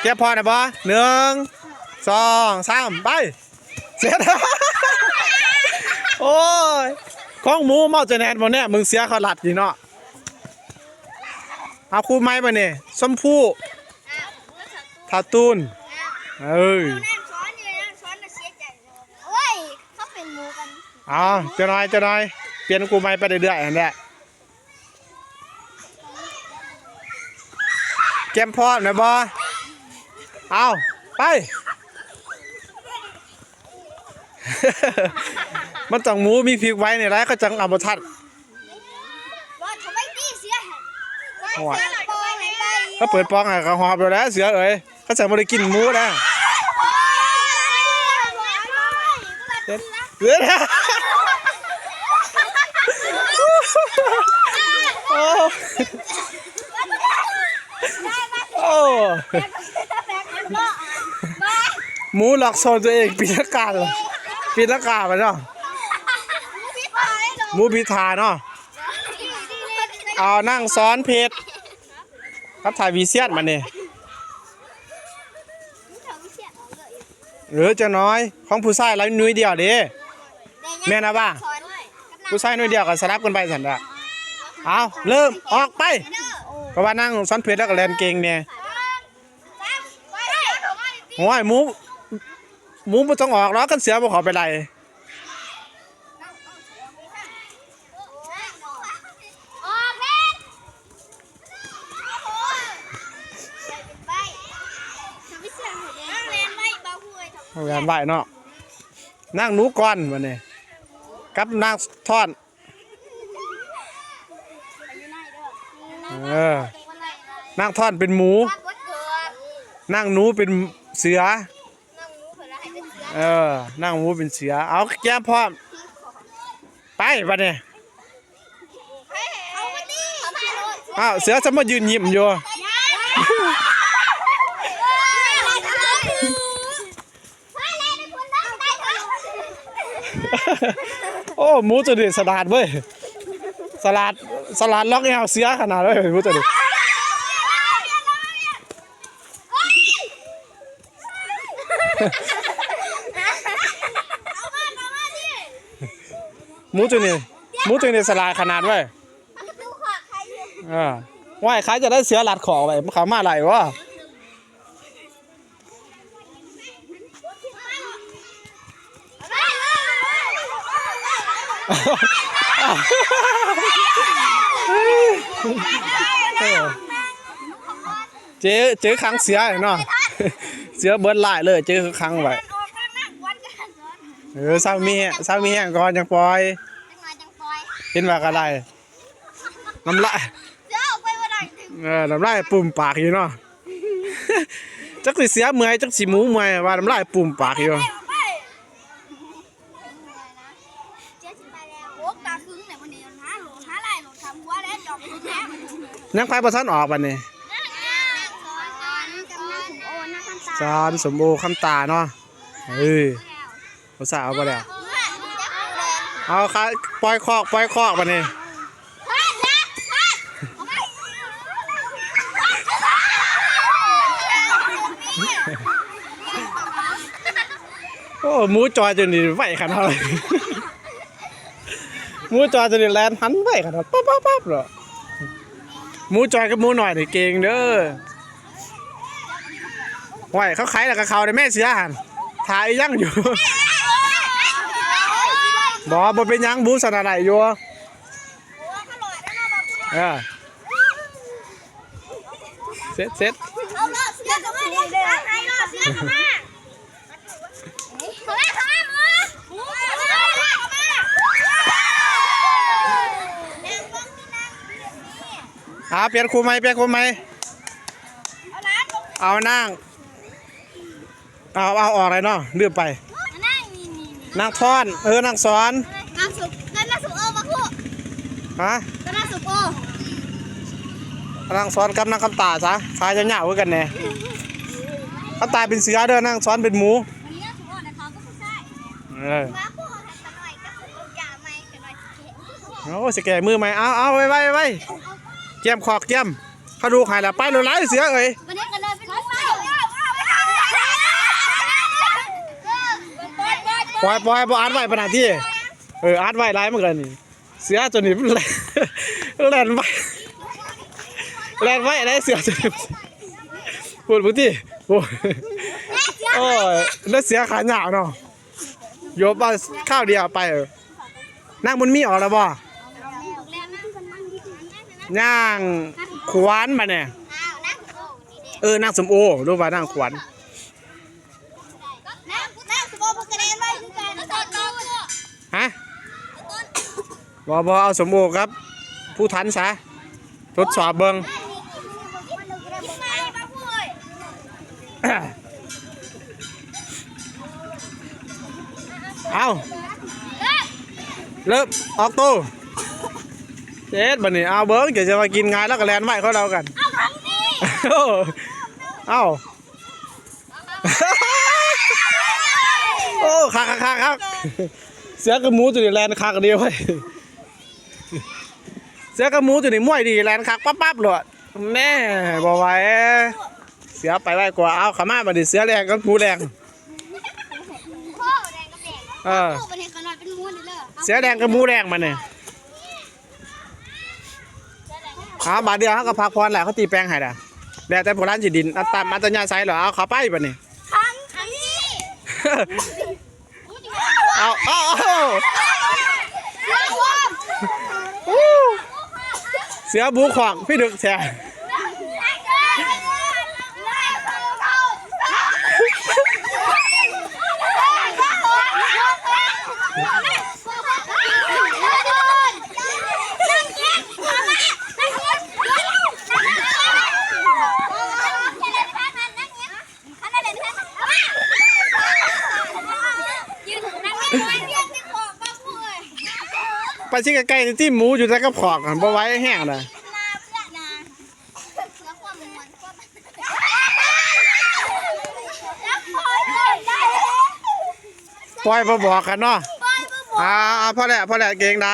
เก็บพอนะบ่1 2 3ไปเสร็จโอ้ยของหมูเมาจะแนนบ่เนี่ยมึงเสียเขาหลัดอยู่เนาะเอาคู่ไม้มาเนี่ยส้มผู้ทาตูนเอาจะน้อยเปลี่ยนคู่ไม้ไปเรื่อยๆอันนี้เก็บพอนะบ่เอาไปมันต้องหมูมีพริกไว้เนี่ยแล้วก็จังเอามาทัดก็เปิดปองอ่ะเขาหอบเลยแล้วเสือเอ๋ยเขาจะมาได้กินหมูนะเสือโอ้หมูหลอกโซนตัวเองปีนักการเลยปีนักการไปเนาะหมูพิธาเนาะเอานั่งซ้อนเพชรครับถ่ายวีเซียนมาเนี่ยหรือจะน้อยของผู้ชายแล้วนุ้ยเดียวดิแม่นะบ้าผู้ชายนุ้ยเดียวกันสลับกันไปสันดะเอาเริ่มออกไปเพราะว่านั่งซ้อนเพชรแล้วก็แลนเก่งเนี่ยโอ้ยหมูไม่ต้องออกแล้วกันเสียบ่ขอไปไรแรงใบเนาะนั่งหนูก้อนวันนี้กับนั่งทอดนั่งทอดเป็นหมูนั่งหนูเป็นเสือนั่งหมูเป็นเสือเอาแก้มพร้อมไปวันนี้อ้าวเสือจะมายืนยิ้มอยู่โอ้หมูตัวนี้สลัดเว้ยสลัดล็อกให้เอาเสียขนาดเลยหมูตัวนี้หมูตัวนี้สลัดขนาดเว้ยว่าใครจะได้เสียหลัดขอไปมันเขามาอะไรวะเจ๊ครั้งเสียเนาะเสียเบิร์ดไล่เลยเจ๊ครั้งไว้เศร้ามีแห้งก่อนยังปล่อยเห็นว่าก็ได้น้ำลายน้ำลายปุ่มปากอยู่เนาะจักสิเสียเมื่อยจักสิหมูเมื่อยว่าน้ำลายปุ่มปากอยู่ยังไปประทันออกบันนี้สอนสมบูรณ์คำตาเนาะภาษาเอาไปแล้วเอาค่ะปล่อยคอกบันนี้โอ้หมูจอยจนนี่ไหวขนาดเลยหมูจอยจนนี่แลนหันไหวขนาดปั๊บเหรอหมูจอยกับหมูหน่อยนี่เก่งเด้อไหวเขาขายแล้วกับเขาได้แม่เสียหันถ่ายยั่งอยู่บ่เป็นยังบูสนาไหนอยู่เสร็จเปลี่ยนคู่ไหมเอานั่งเอาออกอะไรเนาะเลือกไปนั่งทอนนั่งซ้อนนั่งสุกโอมาคู่ฮะนั่งสุกโอนั่งซ้อนกับนั่งคำตาซะคล้ายจะเหงาเหมือนกันแน่คำตาเป็นเสือเด้อนั่งซ้อนเป็นหมูโอ้สแกมือไหมเอาไว้เกี่ยมขอกเกี่ยมเขาดูใครละไปโดนไล่เสือเอ้ย ปล่อยบ่อัดไว้ปนาที่อัดไว้ร้ายเหมือนกันนี่เสือตัวนี้มันแล่นไว้อะไรเสือตัวนี้พูดที่โอ้ยแล้วเสือขาหนาวเนาะโยบมาข้าวเดียวไปนั่งบนมีออกแล้วบ่ย่างขวานมาเนี่ยนั่งสมโอรู้ป่ะนั่งขวานฮะบ่เอาสมโอครับ ผู้ทันซะทดสอบเบิ่งเอาเริ่มออกตู้เจ็ดบันนี้เอาเบิ้งจะมากินงานแล้วก็แลนไว้เขาเรากันเอาโอ้คักเสือกับหมูตัวนี้แลนคักเดียวไว้เสือกับหมูตัวนี้ม้วยดีแลนคักปั๊บเลยแม่บอกไว้เสือไปไว้กว่าเอาขามาบันนี้เสือแรงกับหมูแรงเสือแดงกับหมูแดงมันเนี่ยบาดเดียวเขาก็พักพรแหละเขาตีแป้งให้ด่ะแต่โบราณจีดินอัตตามัตยาไซเหรอเอาเขาไปปะเนี่ยเอาเสือบูขวางพี่ดึกแฉไปชิกไก่ที่หมูอยู่แต่กับขอกบ่ไว้แห้งเลยปล่อยบ่บอกกันเนาะพอแล้วเก่งได้